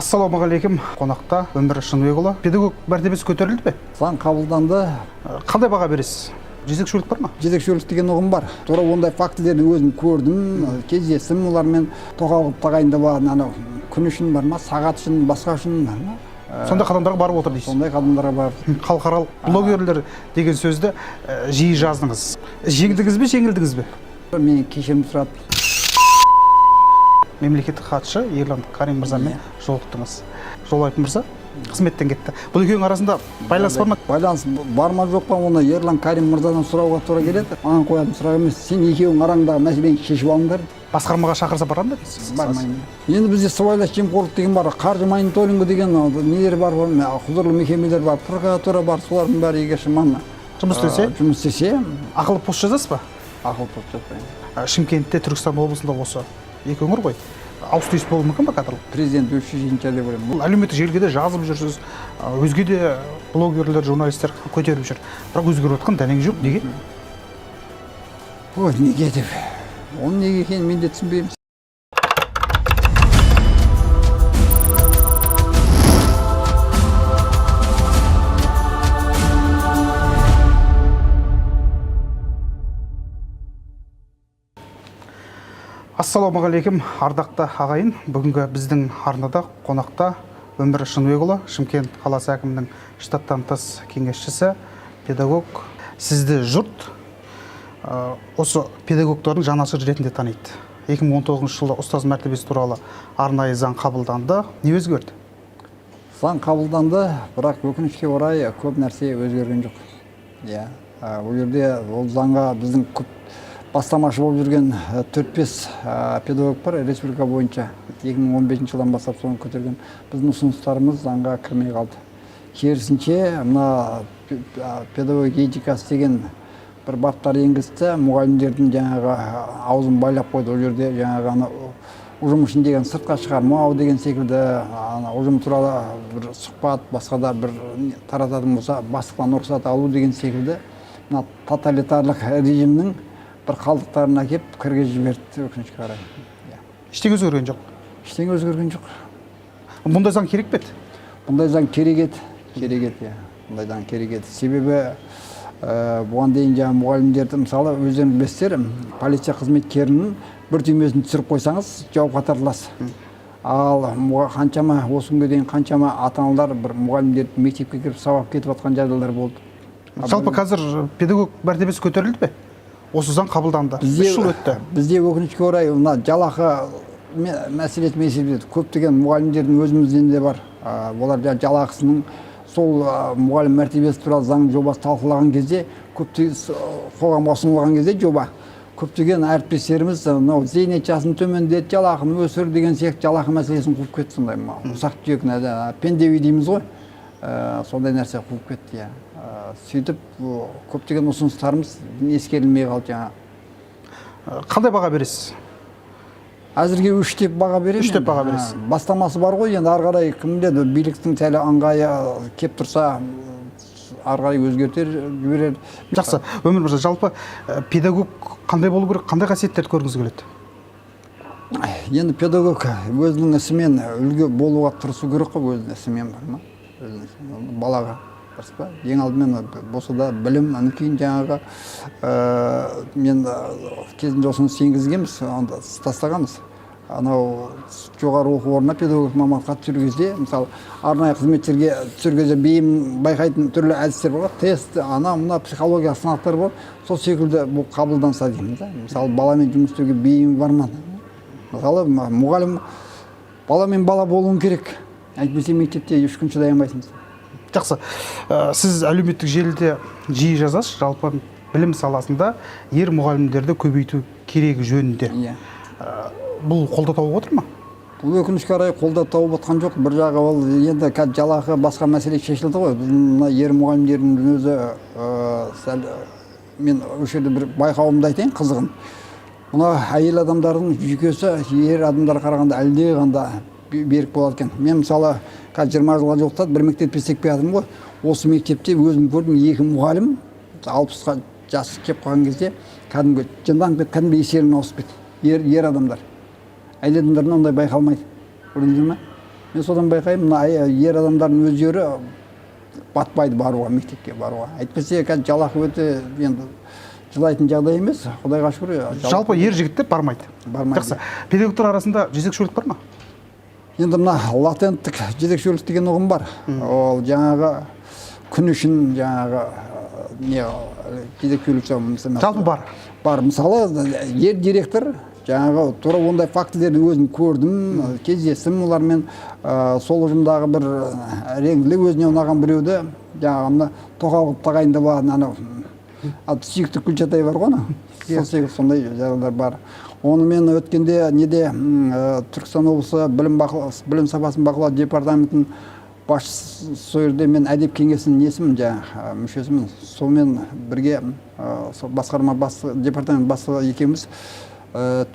Ассалаумағалейкум. Қонақта Өмір Шынбекұлы. Педагог мәртебесі көтерілді бе? Заң қабылданды. Қандай баға бересіз? Жезөкшелік бар ма? Жезөкшелік деген ұғым бар. Тура ондай фактілерді өзім көрдім, кездестім, олармен тоқал қылып тағайындап, күн үшін бар ма, сағат үшін, басқа үшін бар ма? Сондай қадамдарға барып отыр дейсіз. Сондай қадамдарға барып. Халықаралық блогерлер деген сөзді жиі жаздыңыз. Жеңілдіңіз бе, жеңілдіңіз бе? Мен кешірім сұрап. Мемлекеттік хатшы Ерлан Карим мырзамен жолықтыңыз. Жолайып мырза қызметтен кетті. Бұл екеуінің арасында байланыс бар ма? Байланыс бар ма жоқ па, оны Ерлан Карим мырзадан сұрауға тура келеді. Маған қоятын сұрақ емес. Сен екеуің араңдағы мәселені шешіп алыңдар. Басқармаға шақырса барады ма дейсіз? Бармаймын. Енді бізде сыбайлас жемқорлық деген бар, қаржы мониторингі деген нелер бар, құзырлы мекемелер бар, прокуратура бар, солардың бәрі егер шаманы жұмыс істесе, ақылы пост жазасыз ба? Ақылы пост жазбаймын. Шымкентте, Түркістан облысында осы екі өңір ғой. Ауыс-түйіс болуы мүмкін ба кадрлық? Президент өз шешімінше деп ойлаймын. Бұл әлеуметтік желіге де жазып жүрсіз, өзге де блогерлер, журналистер көтеріп жүр. Бірақ өзгеріп жатқан дәнең жоқ. Неге? Ой, неге деп. Оның неге екенін мен де түсінбеймін. Ассалаумағалейкум, ардақты ағайын. Бүгінгі біздің арнада қонақта Өмір Шынбекұлы, Шымкент қаласы әкімінің штаттан тыс кеңесшісі, педагог. Сізді жұрт осы педагогтардың жанашыр ретінде таниды. 2019 жылы ұстаз мәртебесі туралы арнайы заң қабылданды. Не өзгерді? Заң қабылданды, бірақ өкінішке орай көп нәрсе өзгерген жоқ. Ол жерде ол заңға біздің көп бастамашы болып жүрген 4-5 педагог бар республика бойынша. 2015 жылдан бастап соны көтерген. Біздің ұсыныстарымыз заңға кірмей қалды. Керісінше, мына педагог этикасы деген бір баптар енгізді, мұғалімдердің жаңағы аузын байлап қойды. Ол жерде жаңағы ұжым үшін деген сыртқа шығармау деген секілді, ұжым туралы бір сұхбат, басқа да бір тарататын болса, бастықтан рұқсат алу деген секілді, тоталитарлық режимнің бір қалдықтарын әкеп кіргізіп жіберді, өкінішке қарай. Ештеңе өзгерген жоқ. Ештеңе өзгерген жоқ. Бұндай заң керек пе еді? Бұндай заң керек еді. Бұндай заң керек еді. Себебі бұған дейін жаңа мұғалімдерді, мысалы, өздеріңіз білесіздер, полиция қызметкерінің бір түймесін түсіріп қойсаңыз, жауапқа тартыласыз. Ал қаншама осы күнге дейін қаншама ата-аналар бір мұғалімдерді мектепке кіріп сабап кетіп жатқан жағдайлар болды. Жалпы қазір педагог мәртебесі көтерілді бе? Осы заң қабылданды. 3 жыл өтті. Бізде өкінішке орай мына жалақы мәселесі есептеледі. Көптеген мұғалімдердің өзімізден де бар. Олар жалақысының сол мұғалім мәртебесі туралы заң жобасы талқылаған кезде, қоғамға ұсынылған кезде жоба, көптеген әріптестеріміз зейнет жасын төмендет, жалақыны өсір деген сияқты жалақы мәселесін қуып кетті. Сондай ұсақ түйек пендеви дейміз ғой. Сондай нәрсе қуып кетті. Сөйтіп, көптеген ұсыныстарымыз ескерілмей қалды жаңа. Қандай баға бересіз? Әзірге 3 деп баға беремін. 3 деп баға бересіз. Бастамасы бар ғой, енді ары қарай кім біледі, биліктің тәлі ыңғайы кеп тұрса, ары қарай өзгертер, жіберер. Жақсы, Өмір мырза, жалпы педагог қандай болу керек, қандай қасиеттерді көргіңіз келеді? Енді педагог өзінің ісімен үлгі болуға тырысу керек қой, өзінің ісімен бар ма? Балаға. Ең алдымен болса да білім, кейін жаңағы мен кезінде осыны енгізгенбіз, тастағанбыз. Анау жоғары оқу орнына педагог мамандыққа түсіру кезде, мысалы, арнайы қызметтерге түсіру кезде бейім байқайтын түрлі әдістер бар, тест, мына психологиялық сынақтар бар, сол секілді бұл қабылданса дейміз. Мысалы, баламен жұмыс істеуге бейім бар ма? Мысалы, мұғалім баламен бала болуын керек. Әйтпесе мектепте 3 күн шыдай алмайсыз. Жақсы, сіз әлеуметтік желіде жиі жазасыз, жалпы білім саласында ер мұғалімдерді көбейту керек жөнінде. Бұл қолда тауып отыр ма? Бұл өкінішке қарай қолда тауып отқан жоқ. Бір жағы ол енді жалақы басқа мәселе шешілді ғой. Біздің ер мұғалімдердің өзі, мен осы жерде бір байқауымды айтайын, қызығын. Мына әйел адамдардың жүйкесі ер адамдар қарағанда әлде қанда берік болады екен. Мен мысалы 20 жылға жоқтады, бір мектепте істеп келдім ғой. Осы мектепте өзім көрдім, 2 мұғалім 60-ға жасы кеп қалған кезде кәдімгі жынданып кетіп, кәдімгі есерін ауысып кетті. Ер адамдар. Әйел адамдардан ондай байқалмайды. Көрдіңіздер ме? Мен содан байқаймын, мына ер адамдардың өздері батпайды баруға, мектепке баруға. Әйтпесе қазір жалақы өте енді жылайтын жағдай емес, Құдайға шүкір. Жалпы ер жігіттер бармайды. Жақсы. Педагогтар арасында жезөкшелік бар ма? Енді мына латенттік жезөкшелік деген ұғым бар. Ол жаңағы күн үшін жаңағы не жезөкшелік жалпы бар. Бар. Мысалы, ер директор жаңағы тура ондай фактілерді өзім көрдім, кездестім олармен. Сол ұжымдағы бір реңділі өзіне ұнаған біреуді жаңағы тоқал қылып тағайындап алған сүйікті Күлчатай бар ғой, сол секілді сондай жағдайлар бар. Онымен өткенде неде Түркістан облысы білім сапасын бақылау департаментінің басшысы, сол жерде мен әдеп кеңесінің несімін, жаңағы мүшесімін. Сонымен бірге басқарма департамент бастығы екеуміз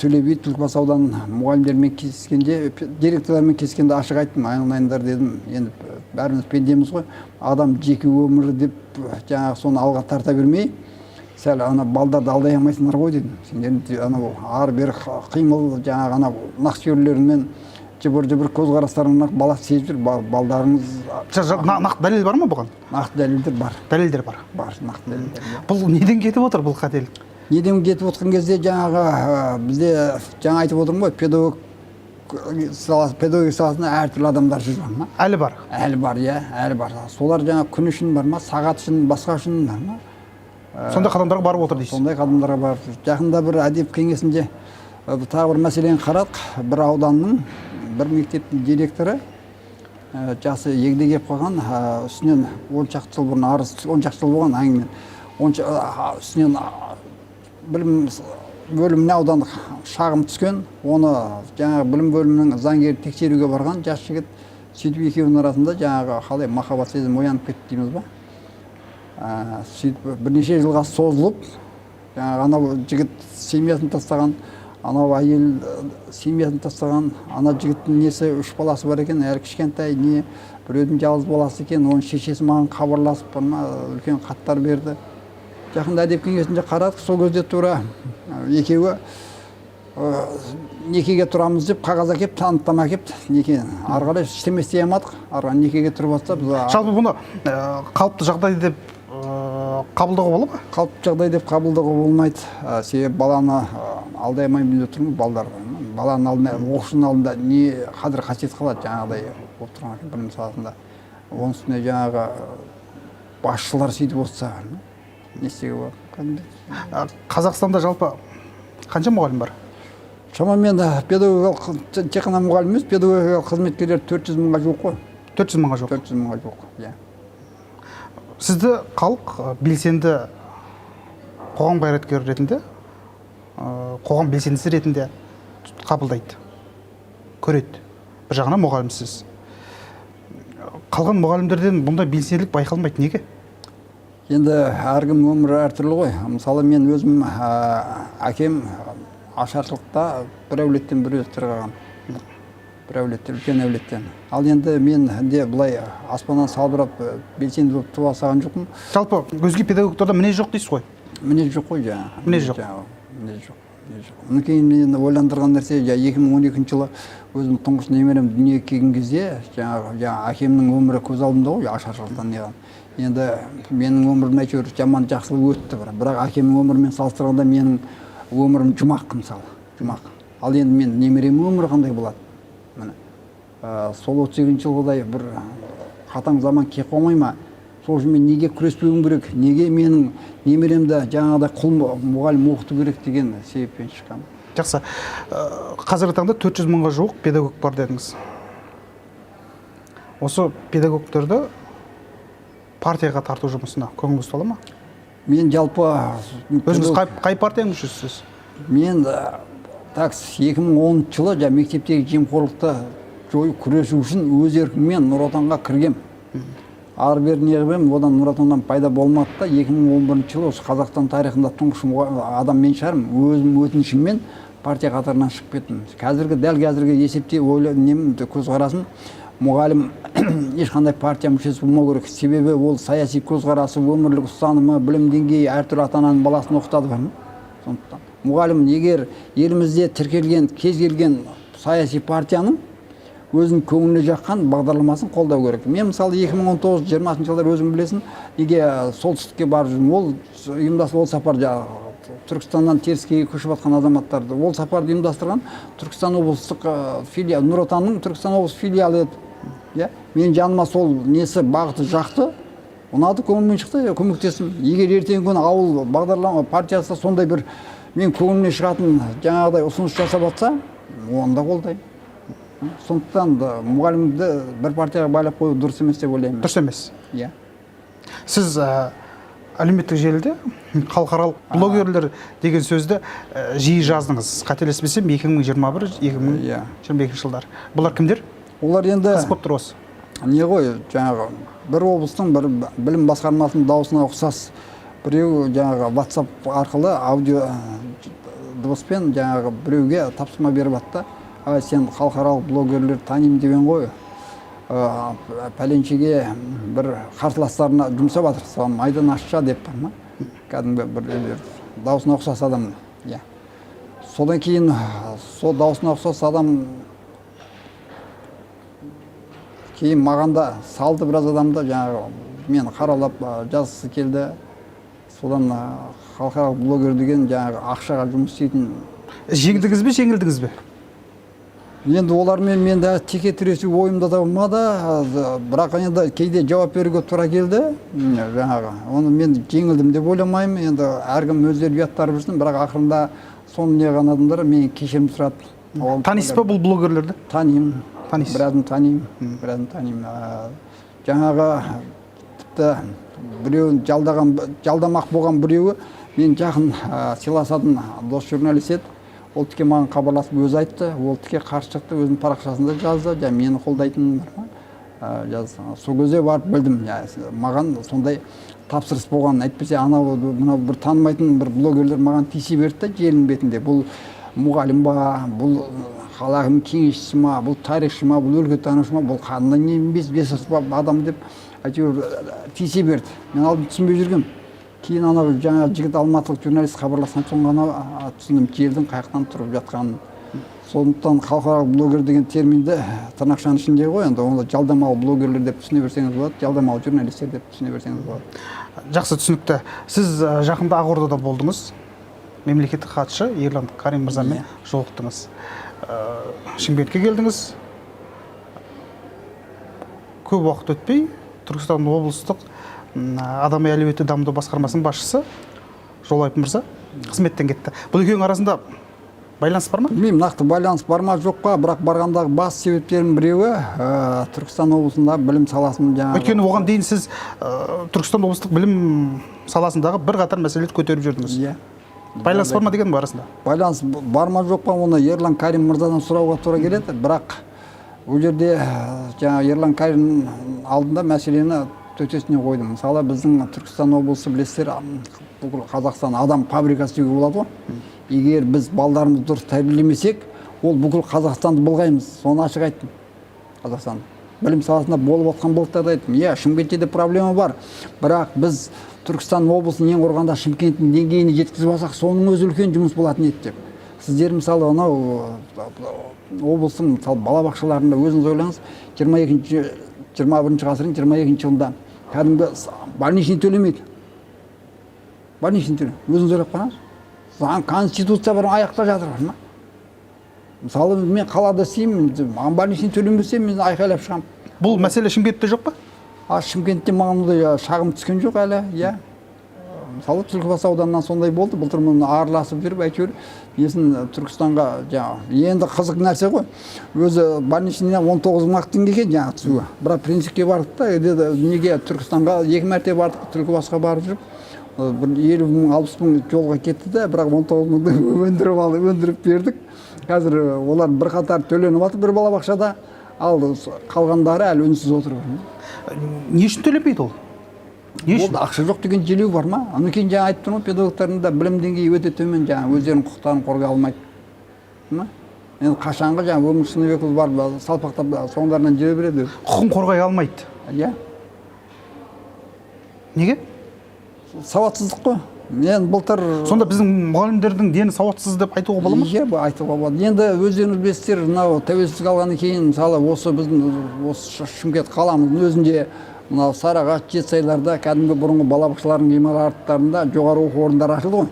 Төле би Түлкібас ауданының мұғалімдермен кездескенде, директорлармен кездескенде ашық айттым, айналайындар дедім. Енді бәріміз пендеміз ғой, адам жеке өмірі деп жаңағы соны алға тарта бермей, сәл ана балдарды алдай алмайсыңдар ғой дедім. Сендердің анау ары-бері қимыл жаңағы анау нақсүйерлерімен жыбыр-жыбыр көзқарастарыңнан баласы сезіп жүр, балдарыңыз. Нақты дәлел бар ма бұған? Нақты дәлелдер бар. Дәлелдер бар. Бар, нақты дәлелдер. Бұл неден кетіп отыр бұл қателік? Неден кетіп отқан кезде жаңағы бізде жаңа айтып отырмын ғой, педагогика саласында әртүрлі адамдар жүр ма? Әлі бар. Әлі бар, иә, әлі бар. Солар жаңа күн үшін бар ма, сағат үшін, басқа үшін бар ма? Сондай қадамдарға барып отыр дейсіз. Сондай қадамдарға бар. Жақында бір әдеп кеңесінде тағы бір мәселені қарадық. Бір ауданның бір мектептің директоры жасы егде келіп қалған, үстінен 10 шақты жыл бұрын арыз, 10 шақты жыл болған әңгімен. Үстінен білім бөліміне аудандық шағым түскен, оны жаңағы білім бөлімінің заңгері тексеруге барған жас жігіт, сөйтіп екеуінің арасында жаңағы қалай махаббат сезімі оянып кетті дейміз ба. Сөйтіп бірнеше жылға созылып, жаңағы анау жігіт семьясын тастаған, анау әйел семьясын тастаған, ана жігіттің несі 3 баласы бар екен, әлі кішкентай, не біреудің жалғыз баласы екен, оның шешесі маған хабарласып, үлкен хаттар берді. Жақында әдеп кеңесінде қарадық, сол кезде тура екеуі некеге тұрамыз деп қағаз әкеп, анықтама әкеп, неке ары қарай ештеме істей алмадық, ары қарай некеге тұрып жатса біз. Жалпы бұны қалыпты жағдай деп қабылдауға болады ма? Қалыпты жағдай деп қабылдауға болмайды. Себебі баланы алдай алмаймын деп тұрмын, балдар. Баланың алдында, оқушының алдында не қадір қасиет қалады жаңағыдай болып тұрған білім саласында. Оның үстіне жаңағы басшылар сөйтіп отырса, не істеуге болады? Қазақстанда жалпы қанша мұғалім бар? Шамамен педагогикалық, тек қана мұғалім емес, педагогикалық қызметкерлер 400 мыңға жуық қой. 400 мыңға жуық. 400 мыңға жуық, иә. Сізді халық белсенді қоғам қайраткері ретінде, қоғам белсендісі ретінде қабылдайды, көреді. Бір жағынан мұғалімсіз. Қалған мұғалімдерден бұндай белсенділік байқалмайды, неге? Енді әркім өмірі әртүрлі ғой. Мысалы мен өзім әкем ашаршылықта бір әулеттен бір өз тұрған. Бір әулеттен, үлкен әулеттен. Ал енді мен де бұлай аспаннан салбырап белсенді болып туа салған жоқпын. Жалпы өзге педагогтарда мінез жоқ дейсіз ғой? Мінез жоқ қой жаңағы. Мінез жоқ. Мінез жоқ. Мұны кейін мен ойландырған нәрсе 2012 жылы өзім тұңғыш немерем дүниеге келген кезде жаңағы әкемнің өмірі көз алдымда ғой, ашаршылықтан неған. Енді менің өмірім әйтеуір жаман жақсылық өтті, бірақ әкемнің өмірімен салыстырғанда менің өмірім жұмақ мысалы, жұмақ. Ал енді мен немеремнің өмірі қандай болады? Міне. Сол 38 жылғыдай бір қатаң заман келіп қалмай ма? Сол үшін мен неге күреспеуім керек? Неге менің немеремді жаңағыдай құл мұғалім оқыту керек деген себеппен шыққам. Жақсы. Қазіргі таңда 400 мыңға жуық педагог бар дедіңіз. Осы педагогтерді партияға тарту жұмысына көңіліңіз тола ма? Мен жалпы өзіңіз қай партияның мүшесісіз? Мен 2010 жылы мектептегі жемқорлықты жою күресу үшін өз еркіммен Нұр Отанға кіргем. Ары-бері неғып одан Нұр Отаннан пайда болмады да 2011 жылы осы Қазақстан тарихында тұңғыш адам мен шығармын. Өзім өтінішіммен партия қатарынан шығып кеттім. Дәл қазіргі есепте көзқарасым мұғалім ешқандай партия мүшесі болмау керек. Себебі ол саяси көзқарасы, өмірлік ұстанымы, білім деңгейі әртүрлі ата-ананың баласын оқытады бар ма? Сондықтан мұғалім егер елімізде тіркелген кез келген саяси партияның өзінің көңіліне жаққан бағдарламасын қолдау керек. Мен мысалы 2019-20 жылдар өзің білесің, неге солтүстікке барып жүрмін. Ол ұйымдастырып, ол сапар Түркістаннан теріскейге көшіп жатқан азаматтарды ол сапарды ұйымдастырған Түркістан облыстық филиал, Нұр Отанның Түркістан облыстық филиалы еді. Мен жаныма сол несі бағыты жақты, ұнады, көңілмен шықты, көмектестім. Егер ертеңгі күні ауыл бағдарлама партиясы сондай бір мен көңіліне шығатын жаңағыдай ұсыныс жасап жатса, оны да қолдаймын. Сондықтан мұғалімді бір партияға байлап қою дұрыс емес деп ойлаймын. Дұрыс емес. Иә. Сіз әлеуметтік желіде халықаралық блогерлер деген сөзді жиі жаздыңыз. Қателеспесем 2021-2022 жылдар. Бұлар кімдер? Олар енді қыз болып тұр осы. Не ғой, жаңағы бір облыстың бір білім басқармасының дауысына ұқсас. Біреу жаңағы WhatsApp арқылы аудио дыбыспен жаңағы біреуге тапсырма беріп атты. Сен халықаралық блогерлер танимын деген ғой. Пәленшеге бір қарсыластарына жұмсап жатыр. Соған майдан ашша деп бар ма? Кәдімгі бір даусына ұқсас адам. Содан кейін сол даусына ұқсас адам кейін маған да салды біраз адамды, жаңағы мен қаралап жазғысы келді. Содан халықаралық блогер деген жаңағы ақшаға жұмыс істейтін. Жеңдіңіз бе, жеңілдіңіз бе? Енді олармен мен де теке тіресу ойымда да болмады, бірақ енді кейде жауап беруге тура келді. Жаңағы оны мен жеңілдім деп ойламаймын. Енді әркім өздері ұяттары білсін, бірақ ақырында соны не ғана адамдар мен кешірім сұрады. Танисыз ба бұл блогерлерді? Танимын. Танисыз? Біразын танимын. Жаңағы тіпті біреуін жалдамақ болған біреуі мен жақын сыйласатын дос журналист еді. Ол тіке маған хабарласып өзі айтты, ол тіке қарсы шықты, өзінің парақшасында жазды, мені қолдайтынын жазды. Сол кезде барып білдім, маған сондай тапсырыс болған. Әйтпесе анау мынау бір танымайтын бір блогерлер маған тиісе берді да желінің бетінде. Бұл мұғалім ба, бұл халық әкімінің кеңесшісі ма, бұл тарихшы ма, бұл өлкетанушы ма, бұл қандай не бес адам деп әйтеуір тиісе берді. Мен алдын түсінбей жүргем. Кейін анау жаңа жігіт алматылық журналист хабарласқан соң ғана түсіндім желдің қаяқтан тұрып жатқанын. Сондықтан халықаралық блогер деген терминді тырнақшаның ішінде ғой, енді оны жалдамалы блогерлер деп түсіне берсеңіз болады, жалдамалы журналистер деп түсіне берсеңіз болады. Жақсы, түсінікті. Сіз жақында Ақордада болдыңыз. Мемлекеттік хатшы Ерлан Карим мырзамен жолықтыңыз. Шымкентке келдіңіз. Көп уақыт өтпей Түркістан облыстық Адам әлеуеті дамыту басқармасының басшысы Жолайып мырза қызметтен кетті. Бұл екеуінің арасында байланыс бар ма? Білмеймін, нақты байланыс бар ма жоқ па, бірақ барғандағы бас себептерінің біреуі Түркістан облысында білім саласының жаңағы. Өйткені оған дейін сіз Түркістан облыстық білім саласындағы бірқатар мәселелерді көтеріп жүрдіңіз. Иә. Байланыс бар ма деген арасында? Байланыс бар ма жоқ па, оны Ерлан Карим мырзадан сұрауға тура келеді, бірақ ол жерде жаңағы Ерлан Карим алдында мәселені төтесіне қойдым. Мысалы біздің Түркістан облысы білесіздер, бүкіл Қазақстан адам фабрикасы деуге болады ғой. Егер біз балдарымызды дұрыс тәрбиелемесек, ол бүкіл Қазақстанды былғаймыз. Соны ашық айттым. Қазақстан білім саласында болып жатқан былықтарды айттым. Иә, Шымкентте де проблема бар. Бірақ біз Түркістан облысын ең құрғанда Шымкенттің деңгейіне жеткізіп алсақ, соның өзі үлкен жұмыс болатын еді деп. Сіздер мысалы анау облыстың мысалы балабақшаларында өзіңіз ойлаңыз, 21 ғасырдың 22 жылында кәдімгі больничный төлемейді. Больничный төлемейді. Өзіңіз ойлап қараңыз. Заң, конституция бар, аяқта жатыр ма? Мысалы мен қалада істеймін, больничный төлемесе мен айқайлап шығамын. Бұл мәселе Шымкентте жоқ па? Шымкентте маған шағым түскен жоқ әлі, иә. Мысалы Түлкібас ауданынан сондай болды, былтыр мұны араласып жүріп әйтеуір несін Түркістанға енді қызық нәрсе ғой. Өзі больничныйына 19 теңге екен жаңағы түсуі. Бірақ принципке бардық та, неге Түркістанға 2 мәрте бардық, Түлкібасқа барып жүріп, бір 50 мың, 60 мың жолға кетті де, бірақ 19 мыңды өндіріп бердік. Қазір олар бірқатар төленіп жатыр бір балабақшада, ал қалғандары әлі үнсіз отыр. Не үшін төлемейді ол? Ол ақша жоқ деген желеу бар ма? Оны кейін жаңа айтып тұрмын, педагогтардың да білім деңгейі өте төмен, жаңа өздерінің құқықтарын қорғай алмайды. Енді қашанғы жаңа өмір сынып өкілі бар, салпақтап соңдарынан жүре береді. Құқын қорғай алмайды. Иә. Неге? Сауатсыздық қой. Мен былтыр Сонда біздің мұғалімдердің дені сауатсыз деп айтуға бола ма? Иә, айтуға болады. Енді өздеріңіз білесіздер, мынау тәуелсіздік алғаннан кейін, мысалы, осы біздің осы Шымкент қаламыздың өзінде мынау Сарыағаш, Жетісайларда кәдімгі бұрынғы балабақшалардың ғимараттарында жоғары оқу орындары ашылды ғой.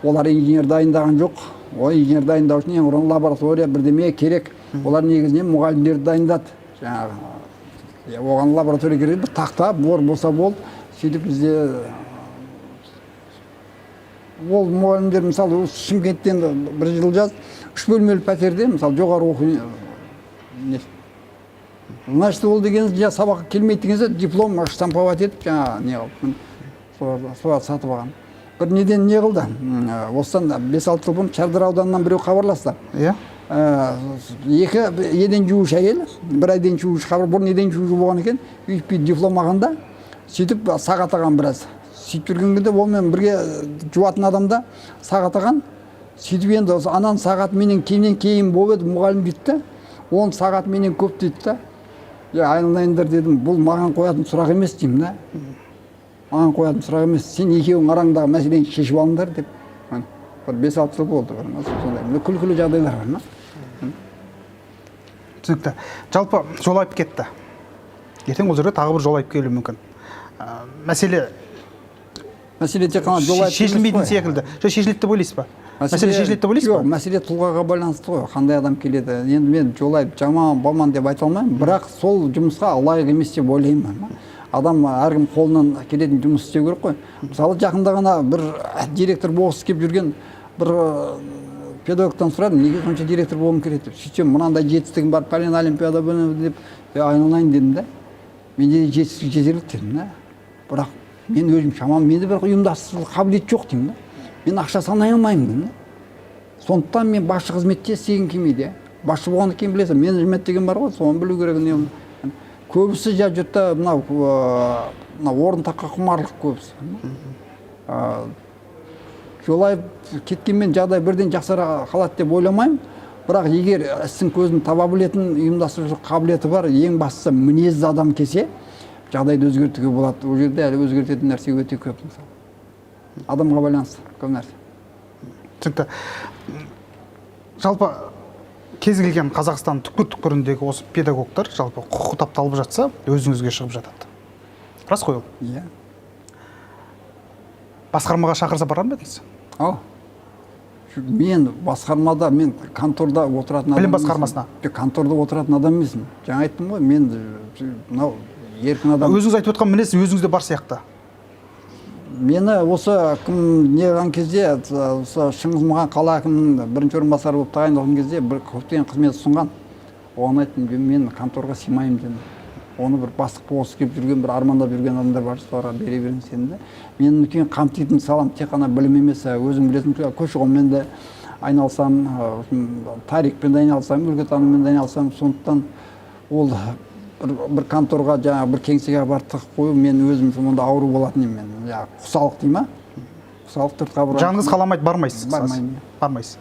Олар инженер дайындаған жоқ. Ол инженер дайындау үшін ең бұрын лаборатория бірдеме керек. Олар негізінен мұғалімдерді дайындады. Жаңағы оған лаборатория керек, бір тақта, бор болса болды. Сөйтіп бізде ол мұғалімдер мысалы Шымкенттен бір жыл жаз 3 бөлмелі пәтерде мысалы жоғары оқу значит ол дегеніңіз жаңа сабаққа келмейді дегеніңізде диплом штамповать етіп жаңа не қылып соларды сатып алған. Бір неден не қылды? Осыдан 5-6 жыл бұрын Шардара ауданынан біреу хабарласты. Иә. Екі еден жууыш әйел, бір айден жууыш хабар бұрын еден жууыш болған екен, үйіп диплом алғанда сөйтіп сағат алған біраз. Сөйтіп жүргенде олмен бірге жуатын адамда сағат алған. Сөйтіп енді анан сағат менен кейін болып еді мұғалім дейді да, 10 сағат менен көп дейді да. Айналайындар дедім, бұл маған қоятын сұрақ емес деймін да. Маған қоятын сұрақ емес, сен екеуің араңдағы мәселені шешіп алыңдар деп. Бір 5-6 жыл болды. Сондай күлкілі жағдайлар бар ма? Түсінікті. Жалпы жолайып кетті. Ертең ол жерге тағы бір жолайып келуі мүмкін. Мәселе тек қана жолайып шешілмейтін секілді. Шешіледі деп ойлайсыз ба? Мәселе шешіледі деп ойлайсыз ба? Жоқ, мәселе тұлғаға байланысты ғой. Қандай адам келеді. Енді мен жолайып жаман баман деп айта алмаймын, бірақ сол жұмысқа лайық емес деп ойлаймын. Адам әркім қолынан келетін жұмыс істеу керек қой. Мысалы жақында ғана бір директор болғысы келіп жүрген бір педагогтан сұрадым, неге сонша директор болғым келеді деп. Сөйтсем, мынандай жетістігім бар, пәлен олимпиада деп айналайын дедім да. Менде жетістік жетерлік дедім да. Бірақ мен өзім шамам, менде бір ұйымдастырушылық қабілет жоқ деймін да. Мен ақша санай алмаймын деймін да. Сондықтан мен басшы қызметте істегім келмейді. Басшы болғаннан кейін білесің, менеджмент деген бар ғой, соны білу керек. Көбісі жұртта мынау орын таққа құмарлық көбісі. Жолайып кеткенмен жағдай бірден жақсара қалады деп ойламаймын. Бірақ егер істің көзін таба білетін ұйымдастырушылық қабілеті бар, ең бастысы мінезді адам келсе, жағдайды өзгертуге болады. Ол жерде әлі өзгертетін нәрсе өте көп мысалы. Адамға байланысты көп нәрсе. Түсінікті. Жалпы кез келген Қазақстан түкпір-түкпіріндегі осы педагогтар жалпы құқығы тапталып жатса, өзіңізге шығып жатады. Рас қой ол? Иә. Басқармаға шақырса барар ма едіңіз? Мен басқармада, мен конторда отыратын адам. Білім басқармасына? Конторда отыратын адам емеспін. Жаңа айттым ғой, мен мынау еркін адам. Өзіңіз айтып отқан мінез өзіңізде бар сияқты. Мені осы кім неған кезде, Шыңғыс Мұқан қала әкімінің бірінші орынбасары болып тағайындалған кезде бір көптеген қызмет ұсынған. Оған айттым, мен конторға сыймаймын дедім. Оны бір бастық болғысы келіп жүрген, бір армандап жүрген адамдар бар, соларға бере беремін сені де. Мен үлкен қамтитын салам тек қана білім емес, өзім білетін көші-қонмен де айналсам, тарихпен де айналсам, өлкетанумен де айналсам, сондықтан ол бір конторға жаңағы бір кеңсеге барып тығып қою мен өзім сонда ауру болатын едім мен. Құсалық дей ма? Құсалық төрт қабырға. Жаныңыз қаламайды, бармайсыз. Бармаймын. Бармайсыз.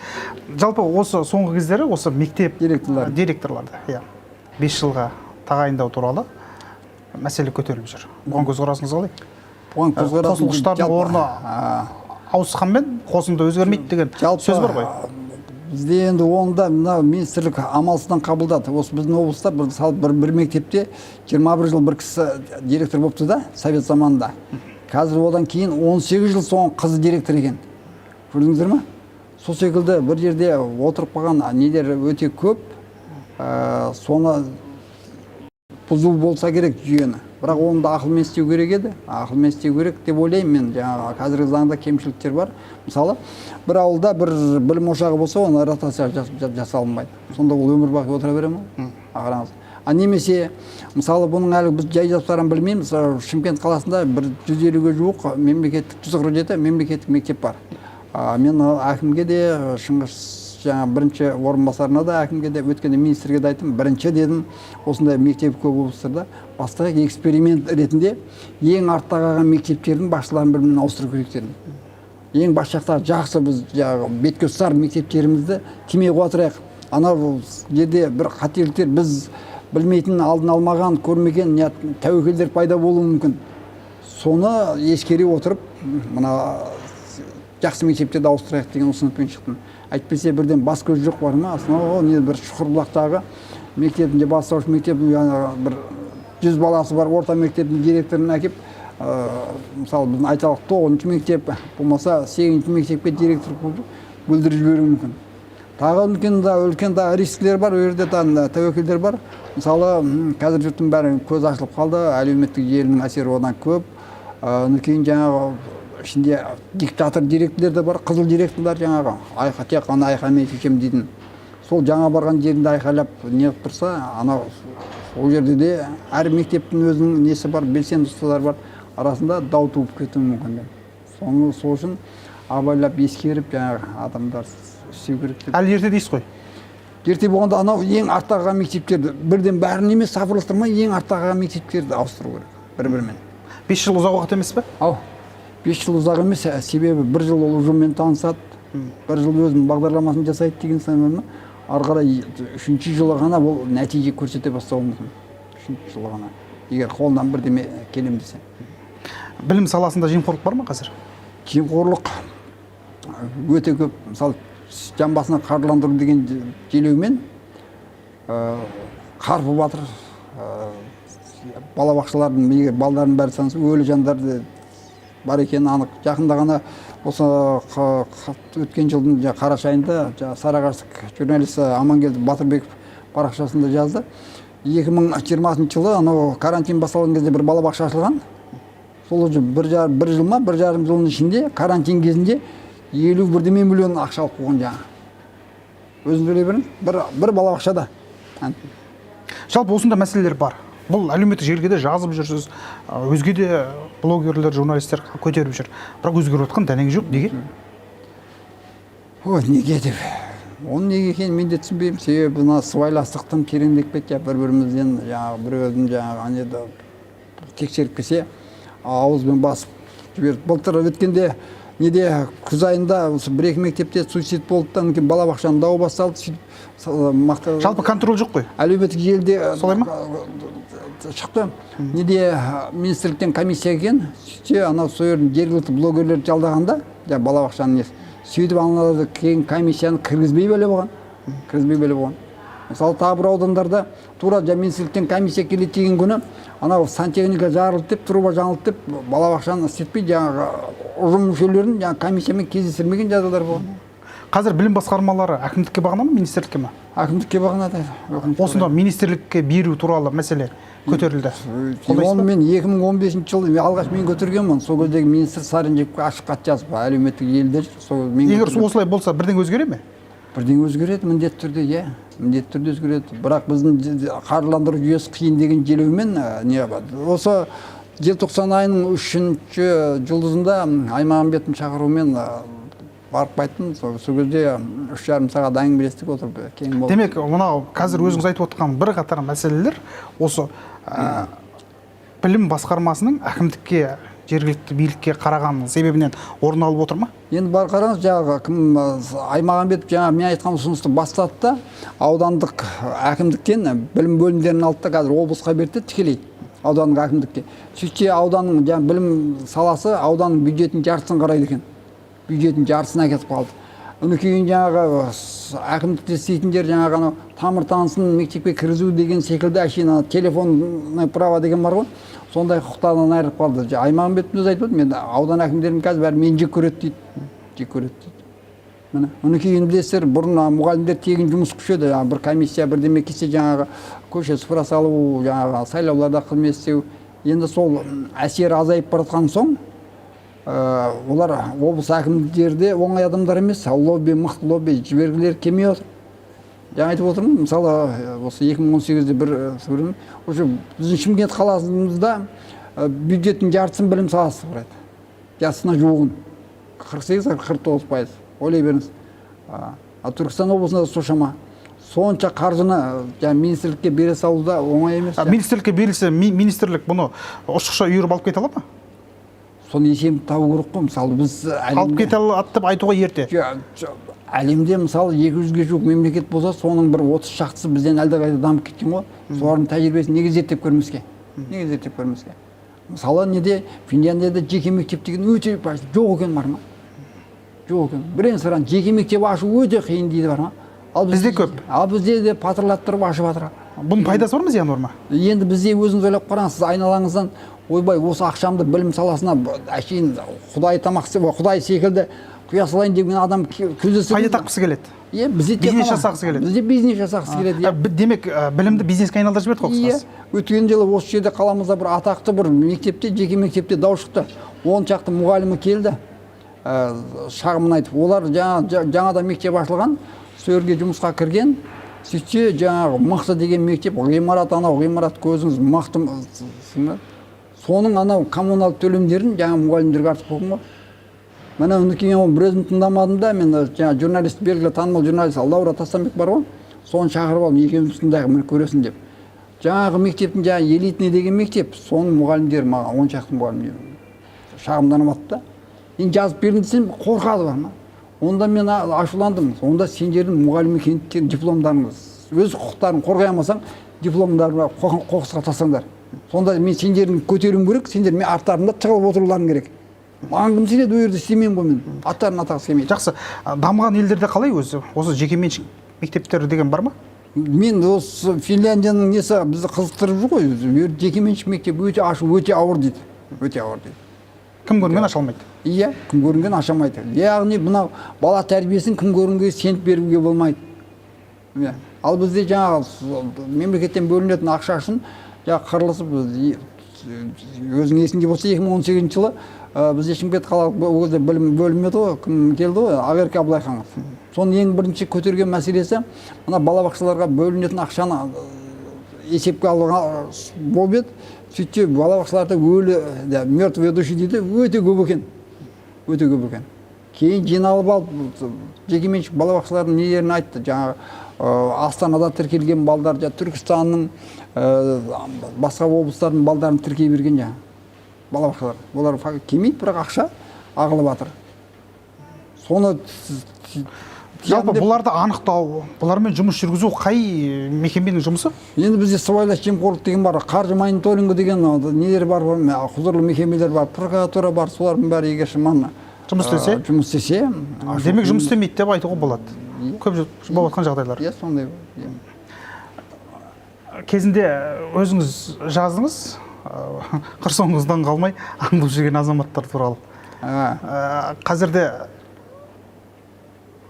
Жалпы осы соңғы кездері осы мектеп директорларды, 5 жылға тағайындау туралы мәселе көтеріліп жүр. Бұған көзқарасыңыз қалай? Бұған көзқарасым қосылғыштардың орны ауысқанмен қосынды өзгермейді деген сөз бар ғой. Бізде енді онда министрлік амалсыздан қабылдады. Осы біздің облыста бір мектепте 21 жыл бір кісі директор болыпты да, совет заманында. Қазір одан кейін 18 жыл соң қызы директор екен. Көрдіңіздер ме? Сол секілді бір жерде отырып қалған нелер өте көп. Соны бұзу болса керек жүйені. Бірақ оны да ақылмен істеу керек еді. Ақылмен істеу керек деп ойлаймын мен. Жаңағы қазіргі заңда кемшіліктер бар. Мысалы, бір ауылда бір білім ошағы болса, оны ротация жасалынбайды. Сонда ол өмір бақи отыра бере ме? Қараңыз. Немесе, мысалы, бұның әлі біз жай жапсарын білмейміз. Шымкент қаласында бір 150-ге жуық мемлекеттік 147 мемлекеттік мектеп бар. Мен әкімге де Шыңғыс жаңа бірінші орынбасарына да әкімге де өткенде министрге де айттым, бірінші дедім, осындай мектеп көп облыстарда бастайық эксперимент ретінде ең артта қалған мектептердің басшыларын бір-бірімен ауыстыру керек дедім. Ең бас жақтағы жақсы біз бетке ұстар мектептерімізді тимей қоя анау жерде бір қателіктер біз білмейтін, алдын алмаған, көрмеген тәуекелдер пайда болуы мүмкін. Соны ескере отырып, мына жақсы мектептерді ауыстырайық деген ұсыныспен шықтым. Әйтпесе бірден бас көз жоқ бар ма? Не бір Шұқырбұлақтағы мектебінде бастауыш мектебінің бір 100 баласы бар орта мектептің директорын әкеп, мысалы біздің айталық 9-шы мектеп болмаса 8-шы мектепке директор бүлдіріп жіберуі мүмкін. Тағы үлкен рискілер бар, ол жерде тәуекелдер бар. Мысалы, қазір жұрттың бәрі көз ашылып қалды, әлеуметтік желінің әсері одан көп. Кейін жаңағы ішінде диктатор директорлер де бар, қызыл директорлар жаңағы тек қана айқаймен шешемін дейтін. Сол жаңа барған жерінде айқайлап неғып тұрса, ол жерде де әр мектептің өзінің несі бар, белсенді ұстаздар бар, арасында дау туып кетуі мүмкін. Сол үшін абайлап ескеріп жаңағы адамдар істеу керек деп. Әлі ерте дейсіз ғой. Ерте болғанда анау ең арттағы мектептерді бірден бәрін емес сапырылыстырмай ең арттағы мектептерді ауыстыру керек бір-бірімен. 5 жыл ұзақ уақыт емес пе? 5 жыл ұзақ емес, себебі 1 жыл ол ұжыммен танысады, 1 жыл өзінің бағдарламасын жасайды деген санаймын. Ары қарай 3-ші жылы ғана ол нәтиже көрсете бастауы мүмкін. 3-ші жылы ғана. Егер қолдан бірдеме келем десе. Білім саласында жемқорлық бар ма қазір? Жемқорлық өте көп. Мысалы, жан басына қаржыландыру деген желеумен қарпы батыр, балабақшалардың егер балдардың бәрі сансы өлі жандар бар екені анық. Жақында ғана осы өткен жылдың қараша айында сарыағаштық журналисті Амангелді Батырбеков парақшасында жазды. 2020 жылы анау карантин басталған кезде бір балабақша ашылған. Сол бір жыл ма, 1,5 жылдың ішінде карантин кезінде 51 миллион ақша алып қойған жаңа. Өзіңіз біле беріңіз, бір балабақшада. Жалпы осында мәселелер бар. Бұл әлеуметтік желіге де жазып жүрсіз, өзге де блогерлер, журналистер көтеріп жүр. Бірақ өзгеріп жатқан дәнегі жоқ, неге? Неге деп. Оның неге екенін мен де түсінбеймін. Себебі мына сыбайластықтың тереңдеп кетті, бір-бірімізден жаңағы біреудің жаңағы тексеріп келсе, ауызбен басып жіберді. Былтыр өткенде күз айында осы 1-2 мектепте суицид болды, балабақшаның дауы басталды. Жалпы контроль жоқ қой. Әлеуметтік желіде солай ма? Шықты. Министрліктен комиссия екен, сөйтсе анау сойырдың жергілікті блогерлерді жалдағанда, балабақшаның несі, сөйтіп аналарды кейін комиссияны кіргізбей бөле болған. Мысалы, тағы бір аудандарда тура министрліктен комиссия келеді деген күні, анау сантехника жарылды деп, труба жаңылды деп, балабақшаны істетпей, жаңағы ұжым мүшелерін комиссиямен кездестірмеген жағдайлар болған. Қазір білім басқармалары әкімдікке бағына ма, министрлікке ме? Әкімдікке бағынады. Осында министрлікке беру туралы мәселе көтерілді. Мен 2015 жылы алғаш мен көтергенмін. Сол кездегі министр Сарынжевке ашық хат жазып, әлеуметтік елдер. Егер осылай болса, бірден өзгере ме? Бірден өзгереді, міндетті түрде, міндетті түрде өзгереді. Бірақ біздің қаржыландыру жүйесі қиын деген желеумен осы желтоқсан айының 3-ші жұлдызында Аймағамбеттің шақыруымен барып қайттым. Сол кезде 3,5 сағат әңгімелестік отырып кең болды. Демек, мынау қазір өзіңіз айтып отырған бір қатар мәселелер осы білім басқармасының әкімдікке, жергілікті билікке қараған себебінен орын алып отыр ма? Енді бар қараңыз, Аймағамбетов мен айтқан ұсынысты бастады да, аудандық әкімдіктен білім бөлімдерін алды да қазір облысқа берді тікелей аудандық әкімдікке. Сөйтсе ауданның білім саласы ауданның бюджетін жартысын қарайды екен. Бюджетін жартысына кетіп қалды. Оны кейін жаңағы әкімдікте істейтіндер жаңағы тамыр танысын мектепке кіргізу деген секілді әшейін телефонный право деген бар ғой. Сондай құқықтардан айырып қалды. Аймағамбетов өзі айтып отыр, мен аудан әкімдерінің қазір бәрі мені жек көреді дейді. Жек көреді дейді. Міне, оны кейін білесіздер, бұрын мұғалімдер тегін жұмыс күші еді. Бір комиссия бірдеме келсе жаңағы көше сыпыра салу, жаңағы сайлауларда қызмет істеу. Енді сол әсері азайып бара жатқан соң, олар облыс әкімдерде оңай адамдар емес, лобби, мықты лобби жібергілер келмей отыр. Жаңа айтып отырмын, мысалы, осы 2018-де біздің Шымкент қаласында бюджеттің жартысын білім саласы құрайды. Жартысына жуығын. 48-49%. Ойлай беріңіз. Түркістан облысында да соншама. Сонша қаржыны министрлікке бере салуда оңай емес. Министрлікке берілсе, министрлік бұны ұшықша үйіріп алып кете ала ма? Соны есебін табу керек қой. Мысалы, біз алып кете алады деп айтуға ерте. Әлемде мысалы 200-ге жуық мемлекет болса, соның бір 30 шақтысы бізден әлдеқайда дамып кеткен ғой. Солардың тәжірибесін неге зерттеп көрмеске? Мысалы, Финляндияда жеке мектеп деген өте жоқ екен бар ма? жоқ екен. Бірен саран жеке мектеп ашу өте қиын дейді бар ма? Бізде көп. Ал бізде де патырлаттырып ашып жатыр. Бұның пайдасы бар ма, зияны бар ма? Енді бізде өзіңіз ойлап қараңыз, сіз айналаңыздан ойбай осы ақшамды білім саласына әшейін Құдай тамақ істеп, Құдай секілді құя салайын деген адам көздесі. Пайда тапқысы келеді. Иә, бізде бизнес жасағысы келеді. Бізде бизнес жасағысы келеді. Демек, білімді бизнеске айналдырып жіберді қой қысқасы. Өткен жылы осы жерде қаламызда бір атақты бір мектепте, жеке мектепте дау шықты. 10 шақты мұғалімі келді. Шағымын айтып, олар жаңадан мектеп ашылған, сол жерге жұмысқа кірген. Сөйтсе жаңағы мықты деген мектеп, ғимарат анау, ғимарат көзіңіз мықты. Соның анау коммунал төлемдерін жаңа мұғалімдерге артып қойған ғой. Мына мен бір өзім тыңдамадым да, мен жаңа журналист, белгілі танымал журналист Лаура Тастамбек бар ғой, соны шақырып алып, екеуміз тыңдайық, мені көресің деп. Жаңағы мектептің жаңа элитный деген мектеп, соның мұғалімдері маған 10 шақты мұғалімдер шағымданып атты да. Енді жазып бердім десем, қорқады бар ма? Онда мен ашуландым. Онда сендердің мұғалім екендіктерін дипломдарыңыз, өз құқықтарын қорғай алмасаң, дипломдарыңа қоқысқа тастаңдар. Сонда мен сендердің көтеруім керек, сендер мен арттарында тығылып отыруларың керек. Маған кім сенеді, ол жерде істемеймін ғой мен. Аттарын атағысы келмейді. Жақсы. Дамыған елдерде қалай өзі? Осы жекеменшік мектептер деген бар ма? Мен осы Финляндияның несі бізді қызықтырып жүр ғой. Жекеменшік мектеп өте ашу, өте ауыр дейді. Өте ауыр дейді. Кім көрінген аша алмайды? Иә, кім көрінген аша алмайды. Яғни мынау бала тәрбиесін кім көрінген сеніп беруге болмайды. Ал бізде жаңағы мемлекеттен бөлінетін ақша үшін қырылысып, өзің есіңде болса 2018 жылы бізде Шымкент қалалық білім бөлімі еді ғой, кім келді ғой, Ақерке Абылайханов. Соның ең бірінші көтерген мәселесі мына балабақшаларға бөлінетін ақшаны есепке алуға болып еді. Сөйтсе балабақшаларда өлі, мертвый души дейді, өте көп екен. Өте көп екен. Кейін жиналып алып, жекеменшік балабақшалардың нелерін айтты. Жаңағы Астанада тіркелген балдар, Түркістанның, басқа облыстардың балдарын тіркей берген жаңағы балабақшалар. Олар келмейді, бірақ ақша ағылып жатыр. Соны жалпы бұларды анықтау, бұлармен жұмыс жүргізу қай мекеменің жұмысы? Енді бізде сыбайлас жемқорлық деген бар, қаржы мониторингі деген нелер бар, құзырлы мекемелер бар, прокуратура бар, солардың бәрі егер шаманы жұмыс істесе? Демек жұмыс істемейді деп айтуға болады. Көп болып жатқан жағдайлар. Иә, сондай. Кезінде өзіңіз жаздыңыз, қыр соңыңыздан қалмай аңдып жүрген азаматтар туралы. Қазірде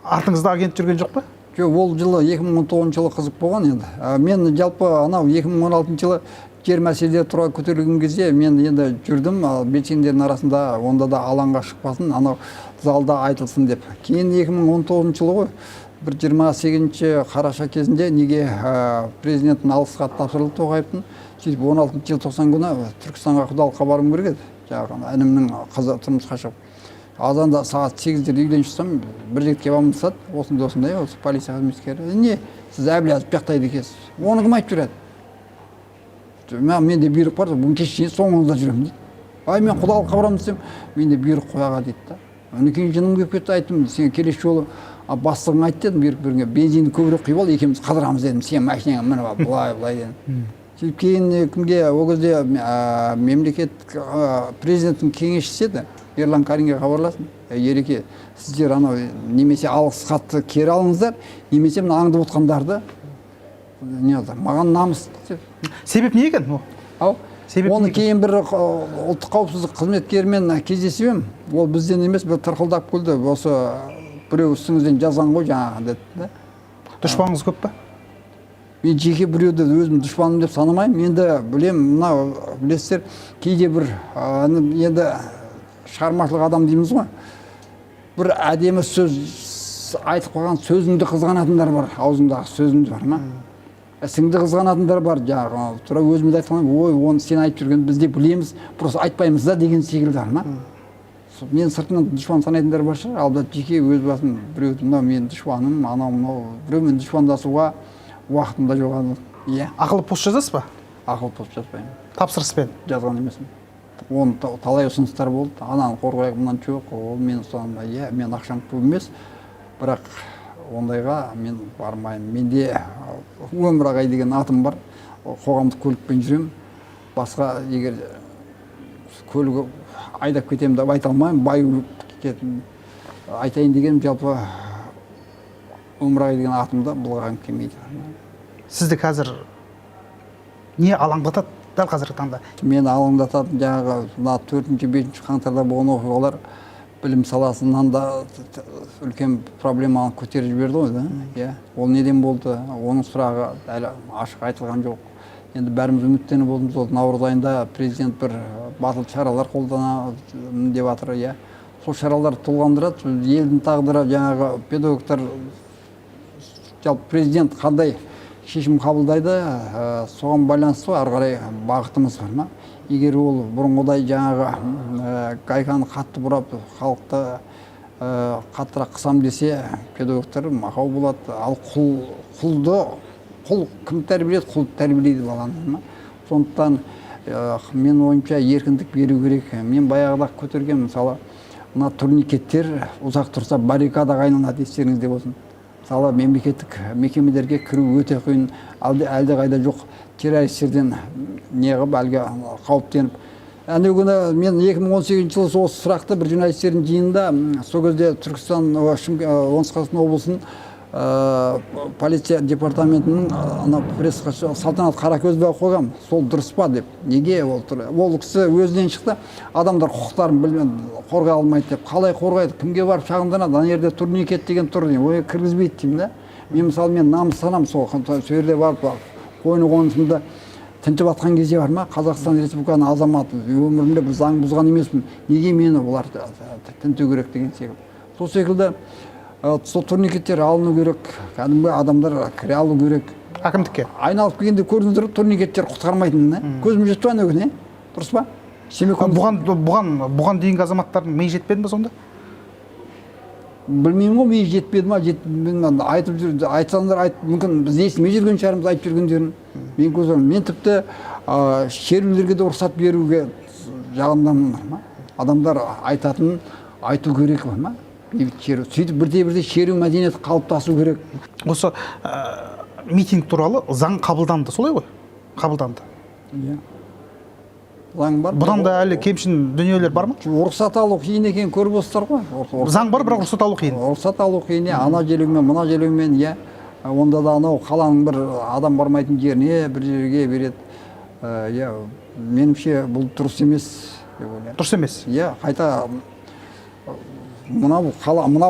артыңызда агент жүрген жоқ па? Жоқ, ол жылы 2019 жылы қызық болған енді. Мен жалпы анау 2016 жылы жер мәселелері туралы көтерілген кезде мен енді жүрдім, белсенділердің арасында, онда да алаңға шықпасын, анау залда айтылсын деп. Кейін 2019 жылы ғой, бір 28 қараша кезінде неге президенттің алғыс хаты тапсырылды Тоқаевтың. Сөйтіп 16 желтоқсан күні Түркістанға құдалыққа баруым керек еді. Жаңағы інімнің қызы тұрмысқа шығып. Азанда сағат 8-де үйден шықсам, бір жігіт келіп амандасады, осындай, осы полиция қызметкері. Не, сіз Әбілязов бияқтайды екенсіз. Оны кім айтып жүреді? Менде бұйрық бар, бүгін кешке соңыңызда жүремін дейді. Ай, мен құдалыққа барамын десем, менде бұйрық қояға дейді да. Оны кейін жыным келіп кетті, айттым, сен келесі жолы бастығың айтты дедім, бұйрық берген, бензинді көбірек құйып ал, екеуміз қыдырамыз дедім, сен машинаңа мініп ал, былай дедім. Сөйтіп кейін кімге ол кезде мемлекет президенттің кеңесшісі еді, Ерлан Каринге хабарластым. Ереке, сіздер анау немесе алғыс хатты кері алыңыздар, немесе мына аңдып отқандарды маған намыс. Себеп не екен? Оны кейін бір ұлттық қауіпсіздік қызметкерімен кездесіп ем, ол бізден емес, бір тырқылдап күлді. Осы біреу үстіңізден жазған ғой жаңағы деді. Дұшпаныңыз көп па? Мен жеке біреуді өзім дұшпаным деп санамаймын. Енді білем, мына білесіздер, кейде бір енді шығармашылық адам дейміз ғой. Бір әдемі сөз айтып қойған сөзіңді қызғанатындар бар, аузыңдағы сөзіңді бар ма? Сіңді қызғанатындар бар, жаңағы тура өзімді айтқан, ой, оны сен айтып жүрген бізде білеміз, просто айтпаймыз да деген секілді бар ма? Мен сыртынан дұшпан санайтындар бар шығар, ал жеке өз басым біреуді мынау мен дұшпаным, анау мынау біреумен дұшпандасуға уақытымда жоқ. Иә. Ақылы пост жазасыз ба? Ақылы пост жазбаймын. Тапсырыспен жазған емеспін. Оны талай ұсыныстар болды. Ананы қорғайық, мынаны жоқ. Ол мен ұстанымда, иә, мен ақшам көп емес. Бірақ ондайға мен бармаймын. Менде Өмір ағай деген атым бар. Қоғамдық көлікпен жүрем. Басқа егер көлігі айдап кетемін деп айта алмаймын. Бай кететін. айтайын дегенім жалпы Өмірғали деген атымда бұлғағым келмейді. Сізді қазір не алаңдатады дәл қазіргі таңда? Мені алаңдататын жаңағы 4-5 қаңтарда болған оқиғалар білім саласынан да үлкен проблеманы көтеріп жіберді ғой, да? Ол неден болды? Оның сұрағы әлі ашық айтылған жоқ. Енді бәріміз үміттеніп отырмыз, ол наурыз айында президент бір батыл шаралар қолданамын деп жатыр, иә. Сол шаралар толғандырады, елдің тағдыры жаңағы педагогтар, жалпы президент қандай шешім қабылдайды, соған байланысты ары қарай бағытымыз бар ма? Егер ол бұрынғыдай жаңағы гайканы қатты бұрап, халықты қаттырақ қысам десе, педагогтар мақау болады. Ал құл кім тәрбиелейді? Құл тәрбиелейді баланы. Сондықтан мен ойымша еркіндік беру керек. Мен баяғыда көтерген, мысалы, мына турникеттер ұзақ тұрса баррикадаға айналады, естеріңізде болсын. Мысалы, мемлекеттік мекемелерге кіру өте қиын, әлде қайда жоқ террористерден неғып әлгі қауіптеніп. Әне күні мен 2018 жылы осы сұрақты бір журналистердің жиынында, сол кезде Түркістан оңтүстік қазақстан облысының полиция департаментінің пресс-хатшысы Салтанат Қаракөзова қойғам, сол дұрыс па деп. Неге ол кісі өзінен шықты, адамдар құқықтарын қорғай алмайды деп. Қалай қорғайды, кімге барып шағымданады? Ана жерде турникет деген тұр, ой кіргізбейді деймін да. Мен мысалы мен намыстанамын, сол жерде барып қойны-қонысымды тінтіп атқан кезде бар ма? Қазақстан Республикасының азаматы, өмірімде бір заң бұзған емеспін. Неге мені олар тінту керек деген секілді. Сол секілді сол турникеттер алыну керек, кәдімгі адамдар кіре алу керек. Әкімдікке айналып келгенде көрініп тұрып, турникеттер құтқармайтын, көзім жетті ана күні, дұрыс па? Бұған дейінгі азаматтардың миы жетпеді ме сонда? Білмеймін ғой, миы жетпеді ма, жетпеді, айтып жүр, айтсаңдар, мүмкін біз естімей жүрген шығармыз айтып жүргендерін. Мен көзім, мен тіпті шерулерге де рұқсат беруге жағымдамын. Адамдар айтатын, айту керек ма? Сөйтіп бірде-бірде шеру мәдениеті қалыптасу керек. Осы митинг туралы заң қабылданды, солай ғой? Қабылданды. Заң бар. Бұдан да әлі кемшін дүниелер бар ма? Рұқсат алу қиын екен көріп отырсыздар ғой. Заң бар, бірақ рұқсат алу қиын. Рұқсат алу қиын, ана желеумен, мына желеумен, иә. Онда да анау қаланың бір адам бармайтын жеріне, бір жерге береді. Иә, меніңше бұл дұрыс емес деп ойлаймын. Дұрыс емес. Иә, қайта мынау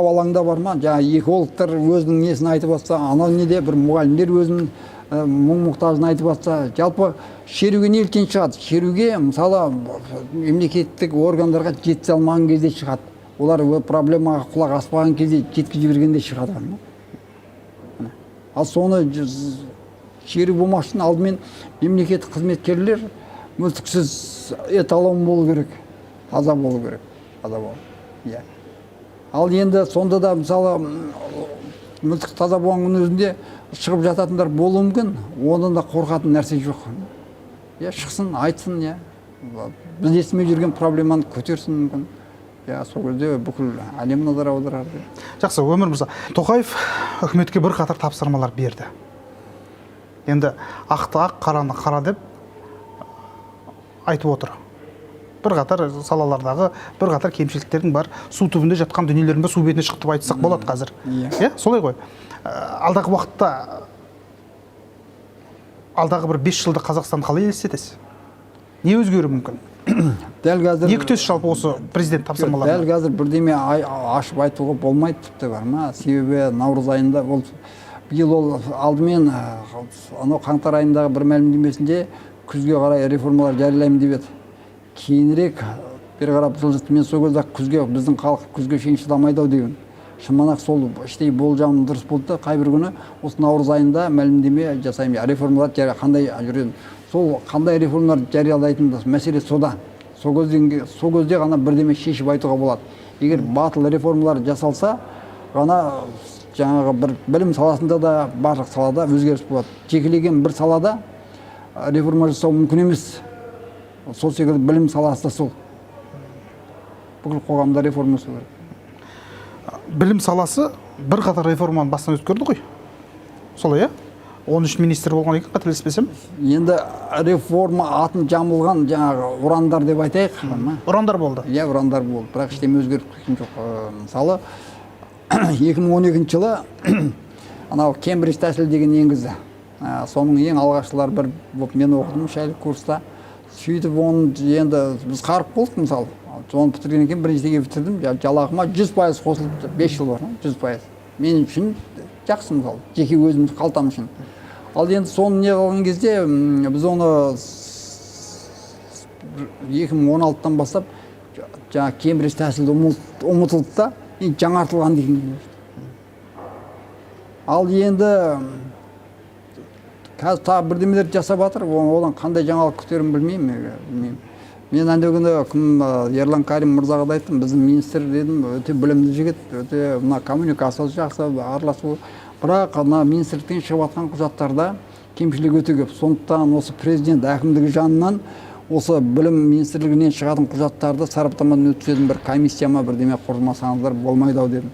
алаңда бар ма? Жаңа экологтар өзінің несін айтып жатса, анау неде бір мұғалімдер өзінің мұң-мұқтажын айтып жатса, жалпы шеруге неліктен шығады? Шеруге, мысалы, мемлекеттік органдарға жеткізе алмаған кезде шығады. Олар проблемаға құлақ аспаған кезде жеткізіп жібергенде шығады. Ал соны шеру болмас үшін алдымен мемлекеттік қызметкерлер мүлтіксіз эталон болу керек, таза болу керек, таза болу. Иә. Ал енді сонда да мысалы мүлтік таза болғанның өзінде шығып жататындар болуы мүмкін, онdan да қорқатын нәрсе жоқ. Иә, шықсын, айтсын, иә. Біз естімей жүрген проблеманы көтерсін мүмкін. Иә, сол кезде бүкіл әлем назар аударады. Жақсы, Өмір мырза, Тоқаев үкіметке бір қатар тапсырмалар берді. Енді ақты ақ, қараны қара деп айтып отыр. Бір қатар салалардағы бір қатар кемшіліктердің бар, су түбінде жатқан дүниелерін су бетіне шықты деп айтсақ болады қазір. Иә, солай ғой. Алдағы уақытта, алдағы бір 5 жылда Қазақстан қалай елестетесіз? Не өзгеруі мүмкін? Дәл қазір не күтесіз жалпы осы президент тапсырмаларынан? Дәл қазір бірдеме ашып айтуға болмайды тіпті бар ма? Себебі наурыз айында биыл ол алдымен анау қаңтар айындағы бір мәлімдемесінде күзге қарай реформалар жариялаймын деп еді. Кейінірек бір қарап жылжытты. Мен сол кезде күзге, біздің халық күзге шейін шыдамайды ау деген. Шынымен-ақ сол іштей болжам дұрыс болды. Қайбір күні осы наурыз айында мәлімдеме жасаймын. Реформалар қандай жүреді? Сол қандай реформалар жариялайтын мәселе сода. Сол кезде ғана бірдеме шешіп айтуға болады. Егер батыл реформалар жасалса, ғана жаңағы бір білім саласында да барлық салада өзгеріс болады. Жекелеген бір салада реформа жасау мүмкін емес. Сол секілді білім саласы да сол. Бүкіл қоғамда реформа жасау керек. Білім саласы бір қатар реформаны бастан өткерді ғой. Солай, иә? 13 министр болған екен, қателеспесем. Енді реформа атын жамылған жаңағы ұрандар деп айтайық. Ұрандар болды. Иә, ұрандар болды. Бірақ ештеме өзгеріп кеткен жоқ. Мысалы 2012 жылы анау Кембридж тәсілі деген енгізді. Соның ең алғашқылары бір болып мен оқыдым үш айлық курста. Сөйтіп оны енді біз қарық болдық мысалы. Соны бітіргеннен кейін біріншідегі бітірдім. Жалақыма 100% қосылып 5 жыл бар, 100%. Мен үшін жақсы мысалы, жеке өзім қалтам үшін. Ал енді соны не қылған кезде біз оны 2016-тан бастап жаңа Кембридж тәсілі ұмытылды да, жаңартылған деген. Ал енді қазір тағы бірдемелер жасап жатыр, одан қандай жаңалық күтерін білмеймін. Мен күні Ерлан Карим мырзаға да айттым, біздің министр дедім, өте білімді жігіт, өте мына коммуникациясы жақсы, араласу. Бірақ мына министрліктен шығып жатқан құжаттарда кемшілік өте көп. Сондықтан осы президент әкімдігі жанынан осы білім министрлігінен шығатын құжаттарды сараптамадан өткізетін бір комиссияма бірдеме құрмасаңыздар болмайды-ау дедім.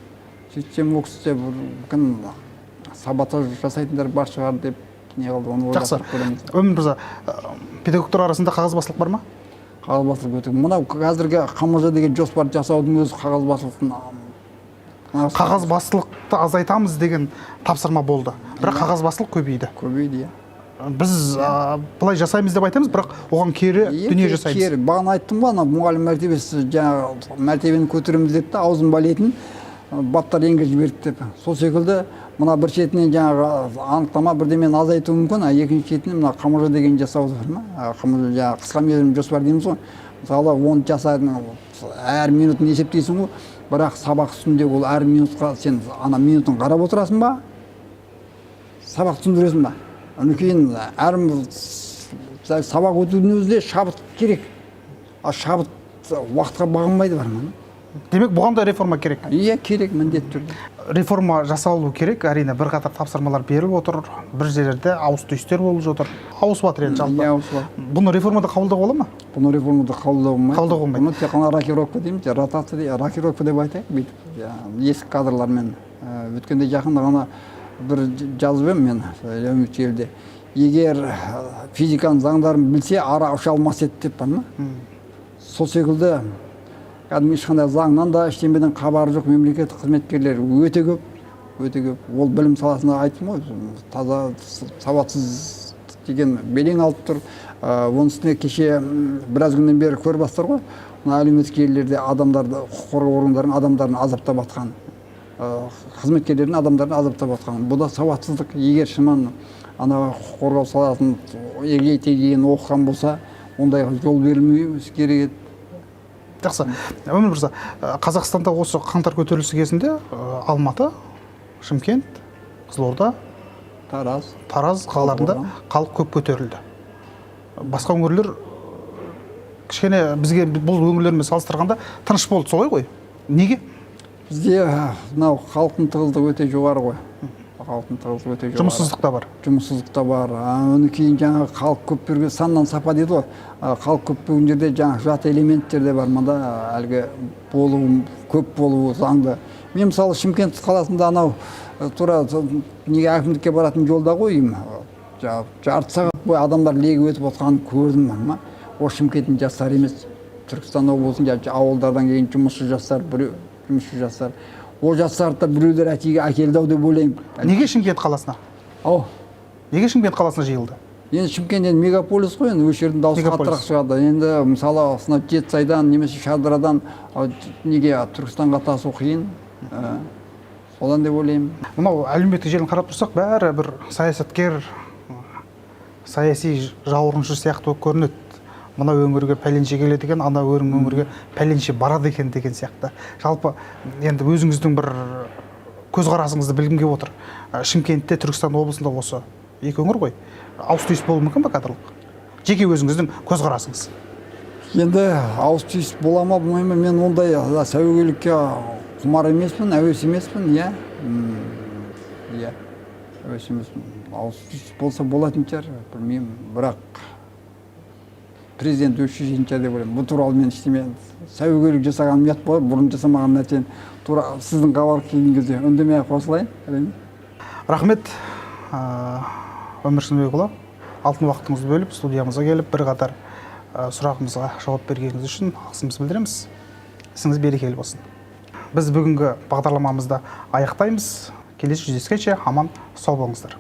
Сөйтсем ол кісі күн саботаж жасайтындар бар шығар деп не қылды, оны ойластырып көреміз. Өмір мырза, педагогтар арасында қағазбастылық бар ма? Қағазбастылық өте. Мынау қазіргі КМЖ деген жоспар жасаудың өзі қағазбастылықтың. Қағазбастылықты азайтамыз деген тапсырма болды. Бірақ қағазбастылық көбейді. Көбейді, иә. Біз былай жасаймыз деп айтамыз, бірақ оған кері дүние жасаймыз. Кері. Бағана айттым ғой, мұғалім мәртебесі жаңағы мәртебені көтереміз деп та аузын балетін баптар енгізіп жіберді деп. Сол секілді мына бір шетінен жаңағы анықтама бірдемені азайтуы мүмкін, екінші шетінен мына КМЖ деген жасауды бар ма? КМЖ жаңағы қысқа мерзімді жоспар дейміз ғой. Мысалы оны жасайтын әр минутын есептейсің ғой, бірақ сабақ үстінде ол әр минутқа сен ана минутын қарап отырасың ба? Сабақ түсіндіресің ба? Одан кейін әр сабақ өтудің өзінде шабыт керек. А шабыт уақытқа бағынбайды бар ма? Демек, бұған да реформа керек. Иә, керек, міндетті түрде. Реформа жасалу керек, әрине бірқатар тапсырмалар беріліп отыр, бір жерлерде ауыс-түйістер болып жатыр. Ауысып жатыр енді жалпы. Иә, ауысып. Бұны реформада қабылдауға болады ма? Бұны реформада қабылдауға болмайды. Қабылдауға болмайды. Бұны тек қана рокировка дейміз, ротация, рокировка деп айтайық, бүйтіп. Ескі кадрлармен. Өткенде жақында ғана бір жазып едім мен әлеуметтік желіде. Егер физиканың заңдарын білсе, ара ұша алмас еді деп бар ма? Сол секілді кәдімгі ешқандай заңнан да ештеңеден хабары жоқ мемлекеттік қызметкерлер өте көп. Ол білім саласында айттым ғой, таза сауатсыз деген белең алып тұр. Оның үстіне кеше біраз күннен бері көріп бастар ғой, әлеуметтік желілерде адамдарды, құқық қорғау органдарының адамдарын азаптап жатқан, қызметкерлердің адамдарын азаптап жатқан. Бұл да сауатсыздық. Егер шынымен ана құқық қорғау саласын егей-тегейін оқыған болса, ондайға жол берілмеу керек еді. Жақсы. Өмір мырза, Қазақстанда осы қаңтар көтерілісі кезінде Алматы, Шымкент, Қызылорда, Тараз қалаларында халық көп көтерілді. Басқа өңірлер кішкене бізге бұл өңірлермен салыстырғанда тыныш болды, солай ғой? Неге? Бізде мынау халықтың тығыздығы өте жоғары ғой. Жұмыссыздық та бар. Оны кейін жаңағы халық көп берген саннан сапа дейді ғой. Халық көп берген жерде жаңағы жат элементтер де бар. Мында әлгі көп болуы заңды. Мен мысалы Шымкент қаласында анау тура неге әкімдікке баратын жолда қойым. Жарты сағат бойы адамдар легі өтіп отқанын көрдім. Ол Шымкенттің жастары емес. Түркістан облысында ауылдардан келген жұмысшы жастар. Ол жастарды біреулер әкелді-ау деп ойлаймын. Неге Шымкент қаласына? Неге Шымкент қаласына жиылды? Енді Шымкент енді мегаполис қой, енді өшердің дауысы қаттырақ шығады. Енді мысалы Жетісайдан немесе Шардарадан неге Түркістанға тасу қиын? Содан деп ойлаймын. Мынау әлеуметтік желіні қарап тұрсақ, бәрі бір саясаткер, саяси жауырыншы сияқты көрінеді. Мына өңірге пәленше келеді екен, ана өңірге пәленше барады екен деген сияқты. Жалпы енді өзіңіздің бір көзқарасыңызды білгім келіп отыр. Шымкентте, Түркістан облысында осы екі өңір ғой. Ауыс-түйіс болуы мүмкін бе кадрлық? Жеке өзіңіздің көзқарасыңыз. Енді ауыс-түйіс бола ма, болмай ма, мен ондай сәуегейлікке құмар емеспін, әуес емеспін, иә. Әуес емеспін. Ауыс-түйіс болса болатын шығар, білмеймін, бірақ президент өз шешенше деп ойлаймын. Бұл туралы мен ештеме сәуегейлік жасағаным ұят болады, бұрын жасамаған нәрсені тура сіздің хабар келген кезде үндемей қосылайын. Рахмет. Өмір Шыныбекұлы, алтын уақытыңызды бөліп студиямызға келіп бірқатар сұрағымызға жауап бергеніңіз үшін алғысымызды білдіреміз. Ісіңіз берекелі болсын. Біз бүгінгі бағдарламамызды аяқтаймыз. Келесі жүздескенше аман сау болыңыздар.